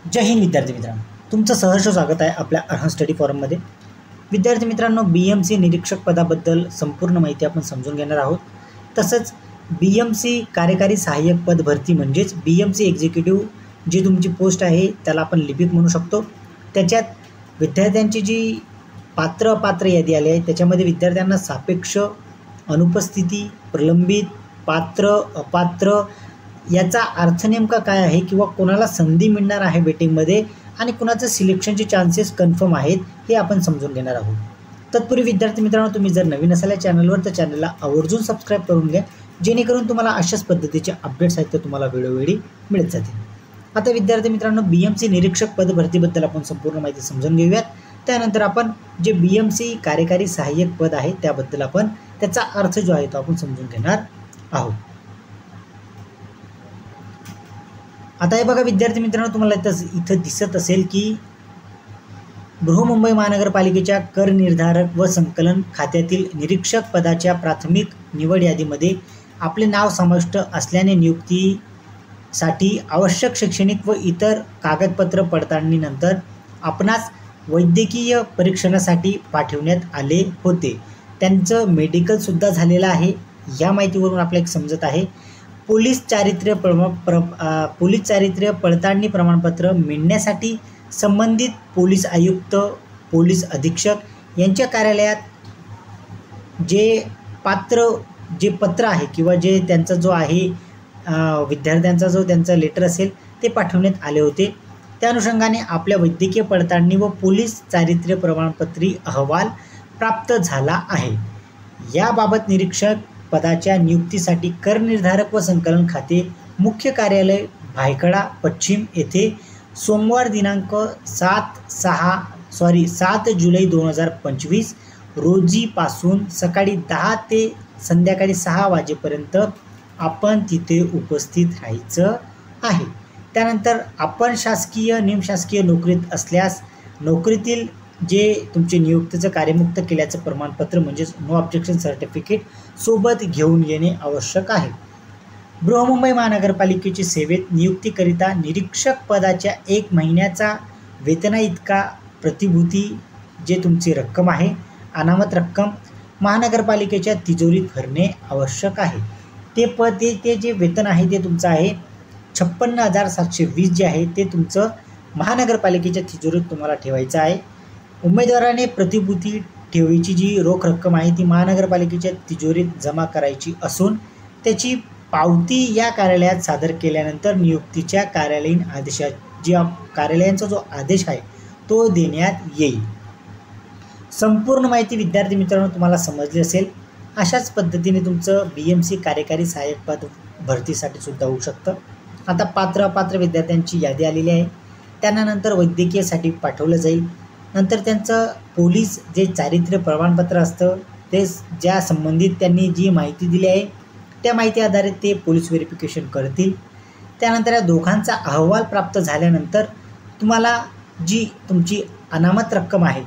जय हिंद विद्यार्थी मित्रांनो, तुमचं सहर्ष स्वागत आहे आपल्या अर्हम स्टडी फॉरममध्ये। विद्यार्थी मित्रांनो, BMC निरीक्षक पदाबद्दल संपूर्ण माहिती आपण समजून घेणार आहोत। तसंच BMC कार्यकारी सहाय्यक पद भरती म्हणजेच BMC एक्झिक्युटिव्ह जी तुमची पोस्ट आहे त्याला आपण लिपिक म्हणू शकतो। त्याच्यात विद्यार्थ्यांची जी पात्र यादी आली आहे त्याच्यामध्ये विद्यार्थ्यांना सापेक्ष, अनुपस्थिती, प्रलंबित, पात्र, अपात्र याचा अर्थ नेमका काय आहे किंवा कोणाला संधी मिळणार आहे वेटिंगमध्ये आणि कोणाचं सिलेक्शनचे चान्सेस कन्फर्म आहेत हे आपण समजून घेणार आहोत। तत्पूर्वी विद्यार्थी मित्रांनो, तुम्ही जर नवीन असाल या चॅनलवर तर चॅनलला आवर्जून सबस्क्राईब करून घ्या, जेणेकरून तुम्हाला अशाच पद्धतीचे अपडेट्स आहेत ते तुम्हाला वेळोवेळी मिळत जातील। आता विद्यार्थी मित्रांनो, BMC निरीक्षक पद भरतीबद्दल आपण संपूर्ण माहिती समजून घेऊयात। त्यानंतर आपण जे BMC कार्यकारी सहाय्यक पद आहे त्याबद्दल आपण त्याचा अर्थ जो आहे तो आपण समजून घेणार आहोत। आता हे बघा विद्यार्थी मित्रांनो, तुम्हाला इथं दिसत असेल की बृहन्मुंबई महानगरपालिकेच्या कर निर्धारक व संकलन खात्यातील निरीक्षक पदाच्या प्राथमिक निवड यादीमध्ये आपले नाव समाविष्ट असल्याने नियुक्तीसाठी आवश्यक शैक्षणिक व इतर कागदपत्र पडताळणीनंतर आपणास वैद्यकीय परीक्षणासाठी पाठवण्यात आले होते। त्यांचं मेडिकलसुद्धा झालेलं आहे। या माहितीवरून आपल्याला एक समजत आहे पोलीस चारित्र्य पडताळणी प्रमाणपत्र मिळण्यासाठी संबंधित पोलीस आयुक्त, पोलीस अधीक्षक यांच्या कार्यालयात जे पत्र आहे किंवा जे त्यांचा जो आहे विद्यार्थ्यांचा जो त्यांचा लेटर असेल ते पाठवण्यात आले होते। त्या अनुषंगाने आपल्या वैद्यकीय पडताळणी व पोलीस चारित्र्य प्रमाणपत्री अहवाल प्राप्त झाला आहे। याबाबत निरीक्षक पदाच्या नियुक्तीसाठी कर निर्धारक व संकलन खाते मुख्य कार्यालय भायखळा पश्चिम येथे सोमवार दिनांक 7 जुलै 2025 रोजीपासून सकाळी 10 ते संध्याकाळी 6 वाजेपर्यंत आपण तिथे उपस्थित राहायचं आहे। त्यानंतर आपण शासकीय निमशासकीय नोकरीत असल्यास नोकरीतील जे तुमचे नियुक्तीचं कार्यमुक्त केल्याचं प्रमाणपत्र म्हणजेच नो ऑब्जेक्शन सर्टिफिकेट सोबत घेऊन येणे आवश्यक आहे। बृहन्मुंबई महानगरपालिकेची सेवेत नियुक्तीकरिता निरीक्षक पदाच्या 1 महिन्याचा वेतना इतका प्रतिभूती जे तुमची रक्कम आहे अनामत रक्कम महानगरपालिकेच्या तिजोरीत भरणे आवश्यक आहे। ते जे वेतन आहे ते तुमचं आहे 56,720 जे आहे ते तुमचं महानगरपालिकेच्या तिजोरीत तुम्हाला ठेवायचं आहे। उमेदवाराने प्रतिभूती ठेवीची जी रोख रक्कम आहे ती महानगरपालिकेच्या तिजोरीत जमा करायची असून त्याची पावती या कार्यालयात सादर केल्यानंतर नियुक्तीच्या कार्यालयीन कार्यालयांचा जो आदेश आहे तो देण्यात येईल। संपूर्ण माहिती विद्यार्थी मित्रांनो तुम्हाला समजली असेल। अशाच पद्धतीने तुमचं BMC कार्यकारी सहाय्यक पद भरतीसाठी सुद्धा होऊ शकतं। आता पात्र अपात्र विद्यार्थ्यांची यादी आलेली आहे। त्यांना नंतर वैद्यकीयसाठी पाठवलं जाईल। नंतर त्यांचं पोलीस जे चारित्र्य प्रमाणपत्र असतं ते ज्या संबंधित त्यांनी जी माहिती दिली आहे त्या माहिती आधारित ते पोलीस व्हेरिफिकेशन करतील। त्यानंतर या दोघांचा अहवाल प्राप्त झाल्यानंतर तुम्हाला जी तुमची अनामत रक्कम आहे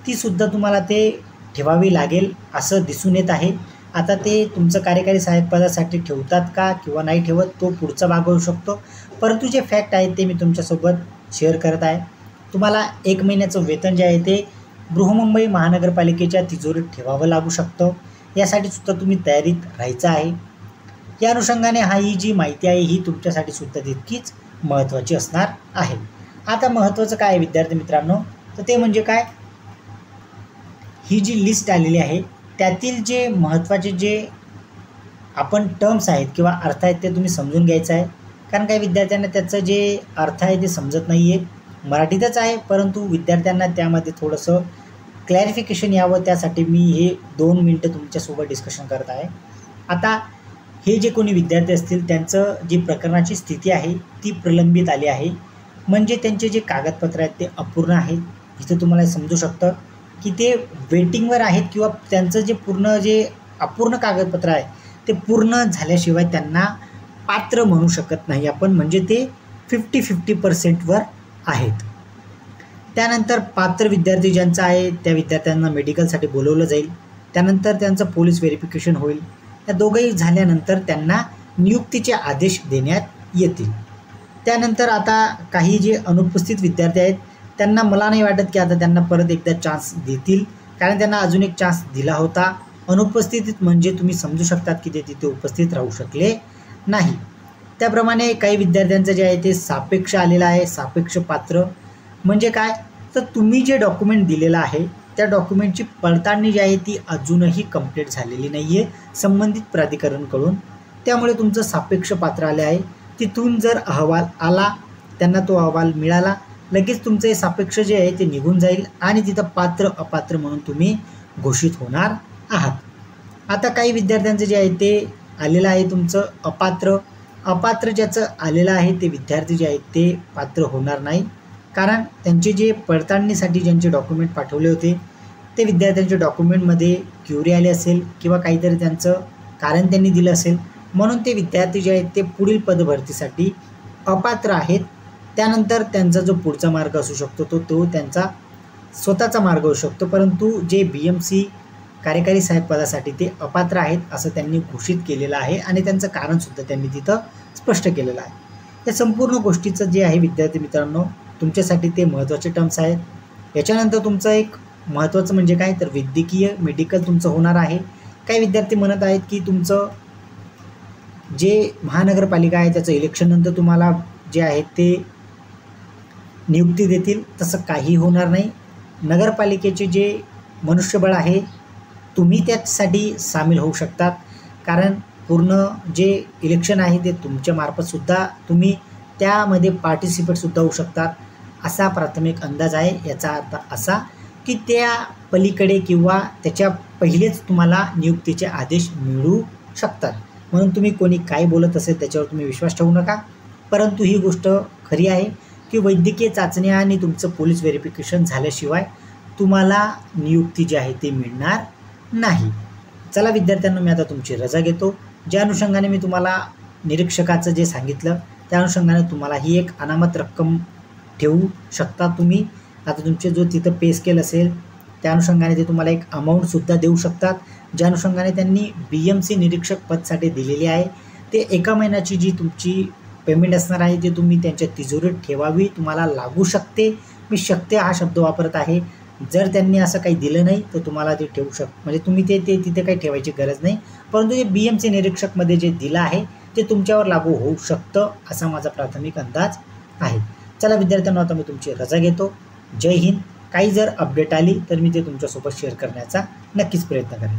ती सुद्धा तुम्हाला ते ठेवावी लागेल असं दिसून येत आहे। आता ते तुमचं कार्यकारी सहाय्यक पदासाठी ठेवतात का किंवा नाही ठेवत तो पुढचा भाग होऊ शकतो, परंतु जे फॅक्ट आहेत ते मी तुमच्यासोबत शेअर करत आहे। तुम्हाला 1 महिन्याचं वेतन जे आहे ते बृहन्मुंबई महानगरपालिकेच्या तिजोरीत ठेवावं लागू शकतं। यासाठी सुद्धा तुम्ही तयारीत राहायचं आहे। या अनुषंगाने ही जी माहिती आहे ही तुमच्यासाठी सुद्धा तितकीच महत्त्वाची असणार आहे। आता महत्त्वाचं काय आहे विद्यार्थी मित्रांनो, तर ते म्हणजे काय, ही जी लिस्ट आलेली आहे त्यातील जे महत्त्वाचे जे आपण टर्म्स आहेत किंवा अर्थ आहेत ते तुम्ही समजून घ्यायचं आहे। कारण काही विद्यार्थ्यांना त्याचं जे अर्थ आहे ते समजत नाही आहे, मराठीतच आहे, परंतु विद्यार्थ्यांना त्यामध्ये थोडंसं क्लॅरिफिकेशन यावं त्यासाठी मी हे 2 मिनटं तुमच्यासोबत डिस्कशन करत आहे। आता हे जे कोणी विद्यार्थी असतील त्यांचं जी प्रकरणाची स्थिती आहे ती प्रलंबित आली आहे, म्हणजे त्यांचे जे कागदपत्र आहेत ते अपूर्ण आहेत। इथं तुम्हाला समजू शकतं की ते वेटिंगवर आहेत किंवा त्यांचं जे अपूर्ण कागदपत्र आहे ते पूर्ण झाल्याशिवाय त्यांना पात्र म्हणू शकत नाही आपण, म्हणजे ते 50-50% आहेत। त्यानंतर पात्र विद्यार्थी ज्यांचा आहे त्या विद्यार्थ्यांना मेडिकलसाठी बोलवलं जाईल। त्यानंतर त्यांचं पोलीस व्हेरिफिकेशन होईल। या दोघंही झाल्यानंतर त्यांना नियुक्तीचे आदेश देण्यात येतील। त्यानंतर आता काही जे अनुपस्थित विद्यार्थी आहेत त्यांना मला नाही वाटत की आता त्यांना परत एकदा चान्स देतील, कारण त्यांना अजून एक चान्स दिला होता. अनुपस्थितीत म्हणजे तुम्ही समजू शकतात की ते तिथे उपस्थित राहू शकले नाही. त्याप्रमाणे काही विद्यार्थ्यांचं जे आहे ते सापेक्ष आलेलं आहे. सापेक्ष पात्र म्हणजे काय, तर तुम्ही जे डॉक्युमेंट दिलेलं आहे त्या डॉक्युमेंटची पडताळणी जी आहे ती अजूनही कंप्लीट झालेली नाही आहे संबंधित प्राधिकरणकडून, त्यामुळे तुमचं सापेक्ष पात्र आले आहे. तिथून जर अहवाल आला, त्यांना तो अहवाल मिळाला, लगेच तुमचं हे सापेक्ष जे आहे ते निघून जाईल आणि तिथं पात्र अपात्र म्हणून तुम्ही घोषित होणार आहात. आता काही विद्यार्थ्यांचं जे आहे ते आलेलं आहे तुमचं अपात्र. अपात्र ज्याचं आलेलं आहे ते विद्यार्थी जे आहेत ते पात्र होणार नाही, कारण त्यांचे जे पडताळणीसाठी ज्यांचे डॉक्युमेंट पाठवले होते ते विद्यार्थ्यांच्या डॉक्युमेंटमध्ये क्युरी आली असेल किंवा काहीतरी त्यांचं कारण त्यांनी दिलं असेल, म्हणून ते विद्यार्थी जे आहेत ते पुढील पदभरतीसाठी अपात्र आहेत. त्यानंतर त्यांचा जो पुढचा मार्ग असू शकतो तो त्यांचा स्वतःचा मार्ग असू शकतो, परंतु जे BMC कार्यकारी सहाय्यक पदासाठी ते अपात्र आहेत असं त्यांनी घोषित केलेलं आहे आणि त्यांचं कारणसुद्धा त्यांनी तिथं स्पष्ट केलेलं आहे. या संपूर्ण गोष्टीचं जे आहे विद्यार्थी मित्रांनो तुमच्यासाठी ते महत्त्वाचे टर्म्स आहेत. याच्यानंतर तुमचं एक महत्त्वाचं म्हणजे काय, तर वैद्यकीय मेडिकल तुमचं होणार आहे. काही विद्यार्थी म्हणत आहेत की तुमचं जे महानगरपालिका आहे त्याचं इलेक्शननंतर तुम्हाला जे आहे ते नियुक्ती देतील, तसं काही होणार नाही. नगरपालिकेचे जे मनुष्यबळ आहे तुम्ही त्यासाठी सामील होऊ शकतात, कारण पूर्ण जे इलेक्शन आहे ते तुमच्या मार्फतसुद्धा तुम्ही त्यामध्ये पार्टिसिपेटसुद्धा होऊ शकतात असा प्राथमिक अंदाज आहे. याचा अर्थ असा की त्या पलीकडे किंवा त्याच्या पहिलेच तुम्हाला नियुक्तीचे आदेश मिळू शकतात. म्हणून तुम्ही कोणी काय बोलत असेल त्याच्यावर तुम्ही विश्वास ठेवू नका, परंतु ही गोष्ट खरी आहे की वैद्यकीय चाचणी आणि तुमचं पोलीस व्हेरिफिकेशन झाल्याशिवाय तुम्हाला नियुक्ती जी आहे ती मिळणार नाही. चला विद्यार्थ्यांना, मी आता तुमची रजा घेतो. ज्या अनुषंगाने मी तुम्हाला निरीक्षकाचं जे सांगितलं त्या अनुषंगाने तुम्हाला ही एक अनामत रक्कम ठेवू शकता तुम्ही. आता तुमचे जो तिथं पे स्केल असेल त्या अनुषंगाने ते तुम्हाला एक अमाऊंटसुद्धा देऊ शकतात, ज्या अनुषंगाने त्यांनी BMC निरीक्षक पदसाठी दिलेली आहे. ते एका महिन्याची जी तुमची पेमेंट असणार आहे ते तुम्ही त्यांच्या तिजोरीत ठेवावी, तुम्हाला लागू शकते. मी शकते हा शब्द वापरत आहे. जर त्यांनी असं काही दिलं नाही तर तुम्हाला ते ठेवू म्हणजे तुम्ही ते तिथे काही ठेवायची गरज नाही, परंतु जे BMC निरीक्षकमध्ये जे दिलं आहे ते तुमच्यावर लागू होऊ शकतं असा माझा प्राथमिक अंदाज आहे. चला विद्यार्थ्यांना, आता मी तुमची रजा घेतो. जय हिंद. काही जर अपडेट आली तर मी ते तुमच्यासोबत शेअर करण्याचा नक्कीच प्रयत्न करेन.